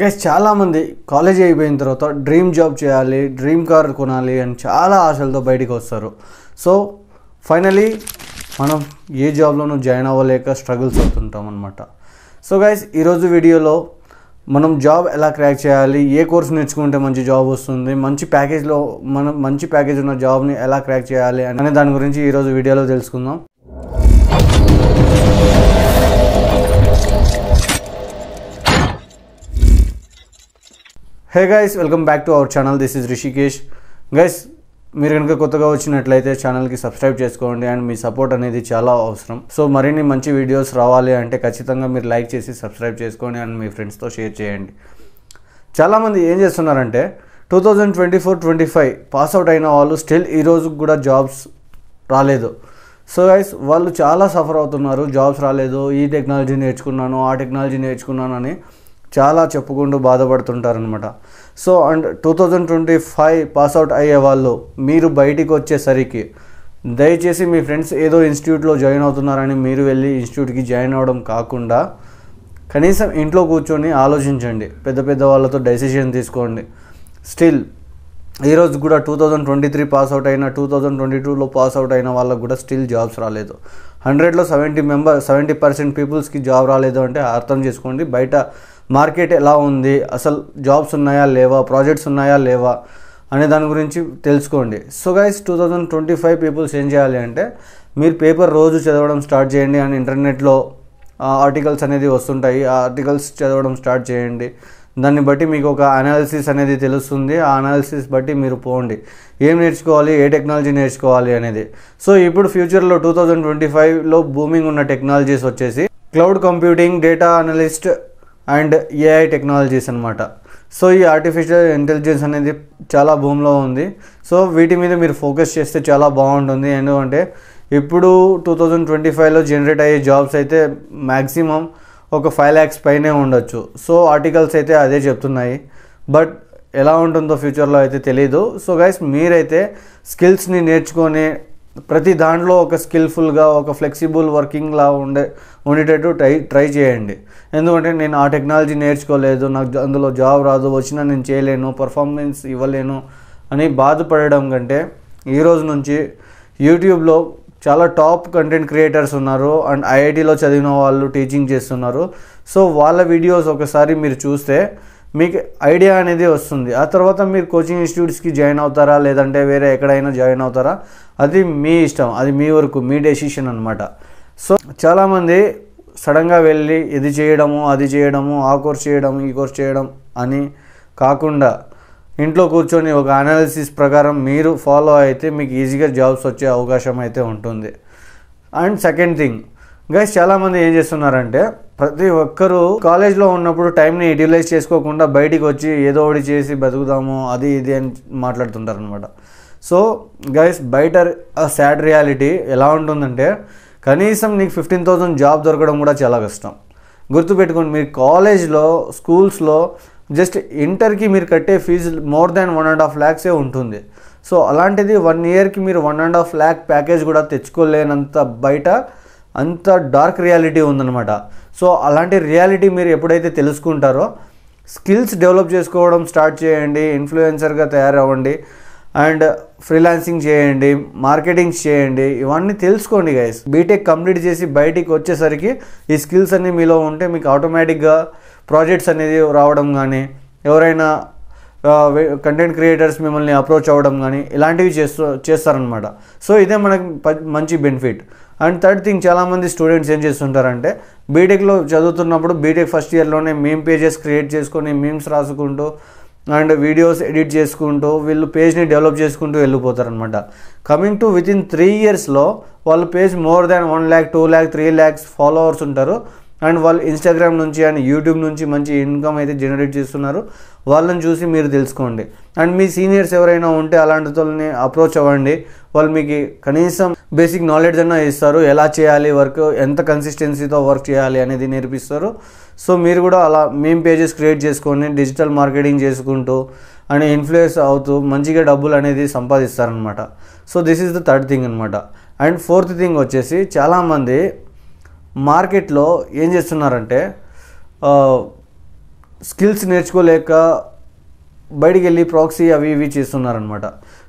Guys చాలామంది college అయిపోయిన తర్వాత డ్రీమ్ జాబ్ చేయాలి, డ్రీమ్ కార్ కొనాలి అని చాలా ఆశలతో బయటికి వస్తారు. సో ఫైనలీ మనం ఏ జాబ్లోనూ జాయిన్ అవ్వలేక స్ట్రగుల్స్ అవుతుంటాం అనమాట. సో గైస్ ఈరోజు వీడియోలో మనం జాబ్ ఎలా క్రాక్ చేయాలి, ఏ కోర్స్ నేర్చుకుంటే మంచి జాబ్ వస్తుంది, మంచి ప్యాకేజ్ ఉన్న జాబ్ని ఎలా క్రాక్ చేయాలి అనే దాని గురించి ఈరోజు వీడియోలో తెలుసుకుందాం. Hey guys, welcome back to our channel. This is Rishikesh. Guys మీరు కనుక కొత్తగా వచ్చినట్లయితే ఛానల్కి సబ్స్క్రైబ్ చేసుకోండి అండ్ మీ సపోర్ట్ అనేది చాలా అవసరం. సో మరిన్ని మంచి వీడియోస్ రావాలి అంటే ఖచ్చితంగా మీరు లైక్ చేసి సబ్స్క్రైబ్ చేసుకోండి అండ్ మీ ఫ్రెండ్స్తో షేర్ చేయండి. చాలామంది ఏం చేస్తున్నారంటే 2024-25 పాస్అవుట్ అయిన వాళ్ళు స్టిల్ ఈరోజు కూడా జాబ్స్ రాలేదు. సో గైస్ వాళ్ళు చాలా సఫర్ అవుతున్నారు. జాబ్స్ రాలేదు, ఈ టెక్నాలజీ నేర్చుకున్నాను, ఆ టెక్నాలజీ నేర్చుకున్నాను అని చాలా చెప్పుకుంటూ బాధపడుతుంటారనమాట. సో అండ్ 2025 పాస్అవుట్ అయ్యే వాళ్ళు మీరు బయటికి వచ్చేసరికి దయచేసి మీ ఫ్రెండ్స్ ఏదో ఇన్స్టిట్యూట్లో జాయిన్ అవుతున్నారని మీరు వెళ్ళి ఇన్స్టిట్యూట్కి జాయిన్ అవ్వడం కాకుండా కనీసం ఇంట్లో కూర్చొని ఆలోచించండి, పెద్ద వాళ్ళతో డెసిషన్ తీసుకోండి. స్టిల్ ఈరోజు కూడా 2023 పాస్అవుట్ అయిన 2022లో పాస్అవుట్ అయిన వాళ్ళకు కూడా స్టిల్ జాబ్స్ రాలేదు. 100లో 70% పీపుల్స్కి జాబ్ రాలేదు అంటే అర్థం చేసుకోండి బయట మార్కెట్ ఎలా ఉంది, అసలు జాబ్స్ ఉన్నాయా లేవా, ప్రాజెక్ట్స్ ఉన్నాయా లేవా అనే దాని గురించి తెలుసుకోండి. సో గైస్ 2025 పీపుల్స్ ఏం చేయాలి అంటే మీరు పేపర్ రోజు చదవడం స్టార్ట్ చేయండి అండ్ ఇంటర్నెట్లో ఆర్టికల్స్ అనేది వస్తుంటాయి, ఆ ఆర్టికల్స్ చదవడం స్టార్ట్ చేయండి. దాన్ని బట్టి మీకు ఒక అనాలిసిస్ అనేది తెలుస్తుంది. ఆ అనాలిసిస్ బట్టి మీరు పోండి, ఏం నేర్చుకోవాలి, ఏ టెక్నాలజీ నేర్చుకోవాలి అనేది. సో ఇప్పుడు ఫ్యూచర్లో 2025లో బూమింగ్ ఉన్న టెక్నాలజీస్ వచ్చేసి cloud computing, data analyst and AI technologies అనమాట. సో ఈ ఆర్టిఫిషియల్ ఇంటెలిజెన్స్ అనేది చాలా భూమిలో ఉంది. సో వీటి మీద మీరు ఫోకస్ చేస్తే చాలా బాగుంటుంది. ఎందుకంటే ఇప్పుడు 2025లో జనరేట్ అయ్యే జాబ్స్ అయితే మ్యాక్సిమం ఒక 5 lakhs పైనే ఉండొచ్చు. సో ఆర్టికల్స్ అయితే అదే చెప్తున్నాయి, బట్ ఎలా ఉంటుందో ఫ్యూచర్లో అయితే తెలీదు. సో గైస్ మీరైతే స్కిల్స్ని నేర్చుకొని ప్రతి దాంట్లో ఒక స్కిల్ఫుల్గా ఒక ఫ్లెక్సిబుల్ వర్కింగ్లా ఉండేటట్టు ట్రై చేయండి. ఎందుకంటే నేను ఆ టెక్నాలజీ నేర్చుకోలేదు, నాకు అందులో జాబ్ రాదు, వచ్చినా నేను చేయలేను, పర్ఫార్మెన్స్ ఇవ్వలేను అని బాధపడడం కంటే ఈరోజు నుంచి యూట్యూబ్లో చాలా టాప్ కంటెంట్ క్రియేటర్స్ ఉన్నారు అండ్ ఐఐటీలో చదివిన వాళ్ళు టీచింగ్ చేస్తున్నారు. సో వాళ్ళ వీడియోస్ ఒకసారి మీరు చూస్తే మీకు ఐడియా అనేది వస్తుంది. ఆ తర్వాత మీరు కోచింగ్ ఇన్స్టిట్యూట్స్కి జాయిన్ అవుతారా లేదంటే వేరే ఎక్కడైనా జాయిన్ అవుతారా అది మీ ఇష్టం, అది మీ వరకు, మీ డెసిషన్ అనమాట. సో చాలామంది సడన్గా వెళ్ళి ఇది చేయడము, అది చేయడము, ఆ కోర్స్ చేయడం, ఈ కోర్స్ చేయడం అని కాకుండా ఇంట్లో కూర్చొని ఒక అనాలిసిస్ ప్రకారం మీరు ఫాలో అయితే మీకు ఈజీగా జాబ్స్ వచ్చే అవకాశం అయితే ఉంటుంది. అండ్ సెకండ్ థింగ్ గైస్, చాలామంది ఏం చేస్తున్నారంటే ప్రతి ఒక్కరూ కాలేజ్లో ఉన్నప్పుడు టైంని యూటిలైజ్ చేసుకోకుండా బయటికి వచ్చి ఏదో ఒకటి చేసి బతుకుదాము అది ఇది అని మాట్లాడుతుంటారు అనమాట. సో గైస్ బయట సాడ్ రియాలిటీ ఎలా ఉంటుందంటే కనీసం నీకు 15,000 జాబ్ దొరకడం కూడా చాలా కష్టం. గుర్తుపెట్టుకోండి, మీరు కాలేజ్లో స్కూల్స్లో జస్ట్ ఇంటర్కి మీరు కట్టే ఫీజు మోర్ దాన్ 1.5 lakhs ఉంటుంది. సో అలాంటిది 1 yearకి మీరు 1.5 lakh ప్యాకేజ్ కూడా తెచ్చుకోలేనంత బయట అంత డార్క్ రియాలిటీ ఉందన్నమాట. సో అలాంటి రియాలిటీ మీరు ఎప్పుడైతే తెలుసుకుంటారో స్కిల్స్ డెవలప్ చేసుకోవడం స్టార్ట్ చేయండి, ఇన్ఫ్లుయెన్సర్గా తయారవ్వండి అండ్ ఫ్రీలాన్సింగ్ చేయండి, మార్కెటింగ్ చేయండి, ఇవన్నీ తెలుసుకోండి గైస్. బీటెక్ కంప్లీట్ చేసి బయటికి వచ్చేసరికి ఈ స్కిల్స్ అన్నీ మీలో ఉంటే మీకు ఆటోమేటిక్గా ప్రాజెక్ట్స్ అనేది రావడం కానీ, ఎవరైనా కంటెంట్ క్రియేటర్స్ మిమ్మల్ని అప్రోచ్ అవ్వడం కానీ ఇలాంటివి చేస్తారనమాట. సో ఇదే మనకు మంచి బెనిఫిట్. అండ్ థర్డ్ థింగ్, చాలామంది స్టూడెంట్స్ ఏం చేస్తుంటారంటే బీటెక్లో చదువుతున్నప్పుడు బీటెక్ ఫస్ట్ ఇయర్లోనే మీమ్ పేజెస్ క్రియేట్ చేసుకొని మీమ్స్ రాసుకుంటూ అండ్ వీడియోస్ ఎడిట్ చేసుకుంటూ వీళ్ళు పేజ్ని డెవలప్ చేసుకుంటూ వెళ్ళిపోతారనమాట. కమింగ్ టు విత్ ఇన్ 3 yearsలో వాళ్ళ page more than 1 lakh, 2 lakh, 3 lakhs followers ఉంటారు అండ్ వాళ్ళు ఇన్స్టాగ్రామ్ నుంచి అండ్ యూట్యూబ్ నుంచి మంచి ఇన్కమ్ అయితే జనరేట్ చేస్తున్నారు. వాళ్ళని చూసి మీరు తెలుసుకోండి. అండ్ మీ సీనియర్స్ ఎవరైనా ఉంటే అలాంటి వాళ్ళని అప్రోచ్ అవ్వండి. వాళ్ళు మీకు కనీసం బేసిక్ నాలెడ్జ్ అన్నా ఇస్తారు, ఎలా చేయాలి వర్క్, ఎంత కన్సిస్టెన్సీతో వర్క్ చేయాలి అనేది నేర్పిస్తారు. సో మీరు కూడా అలా మీమ్ పేజెస్ క్రియేట్ చేసుకొని డిజిటల్ మార్కెటింగ్ చేసుకుంటూ అండ్ ఇన్ఫ్లుయెన్స్ అవుతూ మంచిగా డబ్బులు అనేది సంపాదిస్తారనమాట. So this is the third thing అనమాట. అండ్ ఫోర్త్ థింగ్ వచ్చేసి చాలామంది మార్కెట్లో ఏం చేస్తున్నారంటే స్కిల్స్ నేర్చుకోలేక బయటికి వెళ్ళి ప్రాక్సీ అవి ఇవి చేస్తున్నారనమాట.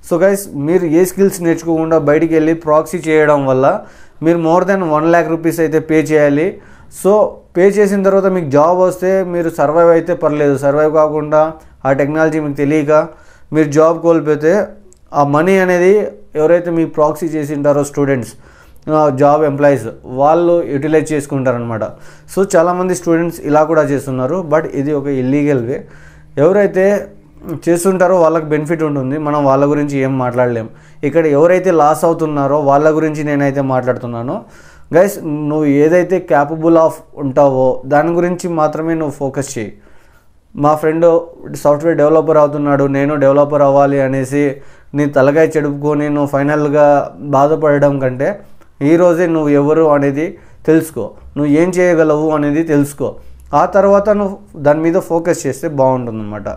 సో గైస్, మీరు ఏ స్కిల్స్ నేర్చుకోకుండా బయటికి వెళ్ళి ప్రాక్సీ చేయడం వల్ల మీరు మోర్ దెన్ 1 lakh రూపీస్ అయితే పే చేయాలి. సో పే చేసిన తర్వాత మీకు జాబ్ వస్తే మీరు సర్వైవ్ అయితే పర్లేదు, సర్వైవ్ కాకుండా ఆ టెక్నాలజీ మీకు తెలియక మీరు జాబ్ కోల్పోతే ఆ మనీ అనేది ఎవరైతే మీకు ప్రాక్సీ చేసి ఉంటారో స్టూడెంట్స్, జాబ్ ఎంప్లాయీస్, వాళ్ళు యూటిలైజ్ చేసుకుంటారనమాట. సో చాలామంది స్టూడెంట్స్ ఇలా కూడా చేస్తున్నారు. బట్ ఇది ఒక ఇల్లీగల్ వే. ఎవరైతే చేస్తుంటారో వాళ్ళకి బెనిఫిట్ ఉంటుంది, మనం వాళ్ళ గురించి ఏం మాట్లాడలేం. ఇక్కడ ఎవరైతే లాస్ అవుతున్నారో వాళ్ళ గురించి నేనైతే మాట్లాడుతున్నాను. గైస్, నువ్వు ఏదైతే క్యాపబుల్ ఆఫ్ ఉంటావో దాని గురించి మాత్రమే నువ్వు ఫోకస్ చేయి. మా ఫ్రెండ్ సాఫ్ట్వేర్ డెవలపర్ అవుతున్నాడు, నేను డెవలపర్ అవ్వాలి అనేసి నీ తలకాయ చెడుపుకొని నువ్వు ఫైనల్గా బాధపడడం కంటే ఈరోజే నువ్వు ఎవరు అనేది తెలుసుకో, నువ్వు ఏం చేయగలవు అనేది తెలుసుకో. ఆ తర్వాత నువ్వు దాని మీద ఫోకస్ చేస్తే బాగుంటుందన్నమాట.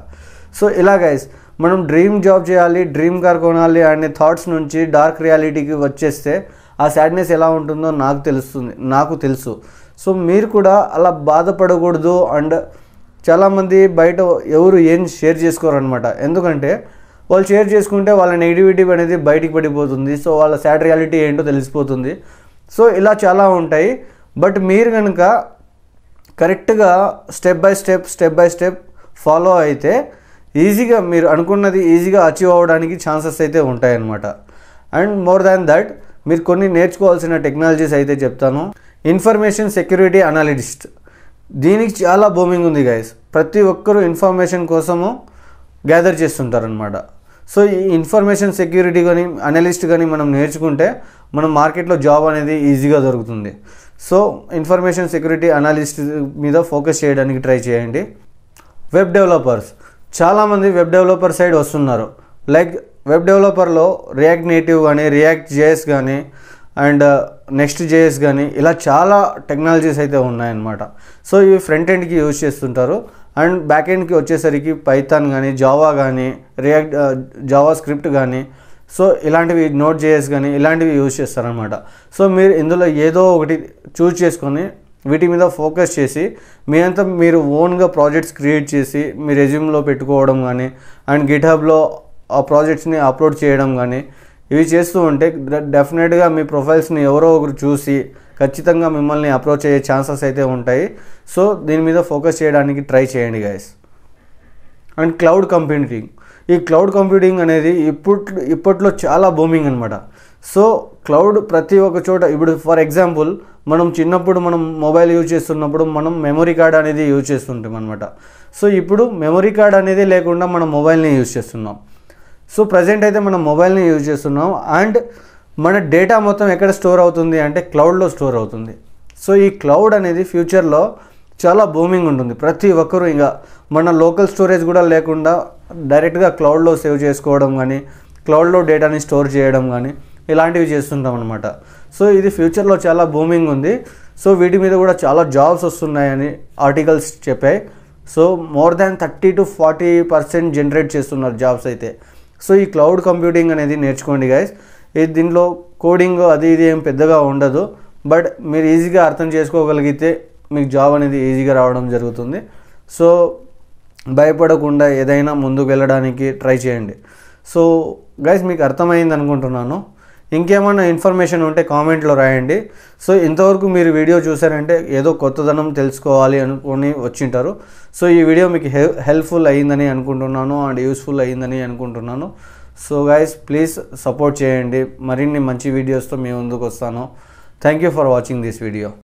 సో ఇలా గైస్, మనం డ్రీమ్ జాబ్ చేయాలి, డ్రీమ్ కార్ కొనాలి అనే థాట్స్ నుంచి డార్క్ రియాలిటీకి వచ్చేస్తే ఆ సాడ్నెస్ ఎలా ఉంటుందో నాకు తెలుసు. సో మీరు కూడా అలా బాధపడకూడదు. అండ్ చాలామంది బయట ఎవరు ఏం షేర్ చేసుకోరనమాట. ఎందుకంటే వాళ్ళు షేర్ చేసుకుంటే వాళ్ళ నెగిటివిటీ అనేది బయటికి పడిపోతుంది. సో వాళ్ళ సాడ్ రియాలిటీ ఏంటో తెలిసిపోతుంది. సో ఇలా చాలా ఉంటాయి. బట్ మీరు కనుక కరెక్ట్గా స్టెప్ బై స్టెప్ ఫాలో అయితే ఈజీగా మీరు అనుకున్నది ఈజీగా అచీవ్ అవ్వడానికి ఛాన్సెస్ అయితే ఉంటాయన్నమాట. అండ్ మోర్ దాన్ దట్, మీరు కొన్ని నేర్చుకోవాల్సిన టెక్నాలజీస్ అయితే చెప్తాను. ఇన్ఫర్మేషన్ సెక్యూరిటీ అనలిస్ట్, దీనికి చాలా బూమింగ్ ఉంది గైస్. ప్రతి ఒక్కరూ ఇన్ఫర్మేషన్ కోసము గ్యాదర్ చేస్తుంటారనమాట. సో ఈ ఇన్ఫర్మేషన్ సెక్యూరిటీ కానీ అనలిస్ట్ కానీ మనం నేర్చుకుంటే మనం మార్కెట్లో జాబ్ అనేది ఈజీగా దొరుకుతుంది. సో ఇన్ఫర్మేషన్ సెక్యూరిటీ అనలిస్ట్ మీద ఫోకస్ చేయడానికి ట్రై చేయండి. వెబ్ డెవలపర్స్, చాలామంది వెబ్ డెవలపర్ సైడ్ వస్తున్నారు. లైక్ వెబ్ డెవలపర్లో రియాక్ట్ నేటివ్ కానీ, రియాక్ట్ జేఎస్ కానీ, అండ్ నెక్స్ట్ జేఎస్ కానీ, ఇలా చాలా టెక్నాలజీస్ అయితే ఉన్నాయన్నమాట. సో ఇవి ఫ్రంట్ ఎండ్కి యూజ్ చేస్తుంటారు. అండ్ బ్యాక్ ఎండ్కి వచ్చేసరికి పైథాన్ కానీ, జావా కానీ, జావా స్క్రిప్ట్ కానీ, సో ఇలాంటివి నోట్ జేఎస్ కానీ ఇలాంటివి యూజ్ చేస్తారనమాట. సో మీరు ఇందులో ఏదో ఒకటి చూస్ చేసుకొని వీటి మీద ఫోకస్ చేసి మీ అంతా మీరు ఓన్గా ప్రాజెక్ట్స్ క్రియేట్ చేసి మీ రెజ్యూమ్లో పెట్టుకోవడం కానీ, అండ్ గిట్హబ్లో ఆ ప్రాజెక్ట్స్ని అప్లోడ్ చేయడం కానీ, ఇవి చేస్తూ ఉంటే డెఫినెట్గా మీ ప్రొఫైల్స్ని ఎవరో ఒకరు చూసి ఖచ్చితంగా మిమ్మల్ని అప్రోచ్ అయ్యే ఛాన్సెస్ అయితే ఉంటాయి. సో దీని మీద ఫోకస్ చేయడానికి ట్రై చేయండి గైస్. అండ్ క్లౌడ్ కంప్యూటింగ్, ఈ క్లౌడ్ కంప్యూటింగ్ అనేది ఇప్పట్లో చాలా బూమింగ్ అనమాట. సో క్లౌడ్ ప్రతి ఒక్క చోట, ఇప్పుడు ఫర్ ఎగ్జాంపుల్ మనం చిన్నప్పుడు మనం మొబైల్ యూజ్ చేస్తున్నప్పుడు మనం మెమరీ కార్డ్ అనేది యూజ్ చేస్తుంటాం అనమాట. సో ఇప్పుడు మెమరీ కార్డ్ అనేది లేకుండా మనం మొబైల్ని యూజ్ చేస్తున్నాం. సో ప్రజెంట్ అయితే మనం మొబైల్ని యూజ్ చేస్తున్నాం. అండ్ మన డేటా మొత్తం ఎక్కడ స్టోర్ అవుతుంది అంటే క్లౌడ్లో స్టోర్ అవుతుంది. సో ఈ క్లౌడ్ అనేది ఫ్యూచర్లో చాలా బూమింగ్ ఉంటుంది. ప్రతి ఒక్కరూ ఇంకా మన లోకల్ స్టోరేజ్ కూడా లేకుండా డైరెక్ట్గా క్లౌడ్లో సేవ్ చేసుకోవడం కానీ, క్లౌడ్లో డేటాని స్టోర్ చేయడం కానీ ఇలాంటివి చేస్తుంటాం అనమాట. సో ఇది ఫ్యూచర్లో చాలా బూమింగ్ ఉంది. సో వీటి మీద కూడా చాలా జాబ్స్ వస్తున్నాయని ఆర్టికల్స్ చెప్పాయి. So more than 30 to 40% generate చేస్తున్నారు జాబ్స్ అయితే. సో ఈ క్లౌడ్ కంప్యూటింగ్ అనేది నేర్చుకోండి గైస్. దీంట్లో కోడింగ్ అది ఇది ఏం పెద్దగా ఉండదు. బట్ మీరు ఈజీగా అర్థం చేసుకోగలిగితే మీకు జాబ్ అనేది ఈజీగా రావడం జరుగుతుంది. సో భయపడకుండా ఏదైనా ముందుకు వెళ్ళడానికి ట్రై చేయండి. సో గైస్, మీకు అర్థమైంది అనుకుంటున్నాను. ఇంకేమైనా ఇన్ఫర్మేషన్ ఉంటే కామెంట్లో రాయండి. సో ఇంతవరకు మీరు వీడియో చూసారంటే ఏదో కొత్తదనం తెలుసుకోవాలి అనుకొని వచ్చింటారు. సో ఈ వీడియో మీకు హెల్ప్ఫుల్ అయ్యిందని అనుకుంటున్నాను అండ్ యూస్ఫుల్ అయ్యిందని అనుకుంటున్నాను. సో గైస్, ప్లీజ్ సపోర్ట్ చేయండి. మరిన్ని మంచి వీడియోస్తో మీ ముందుకు వస్తాను. Thank you for watching this video.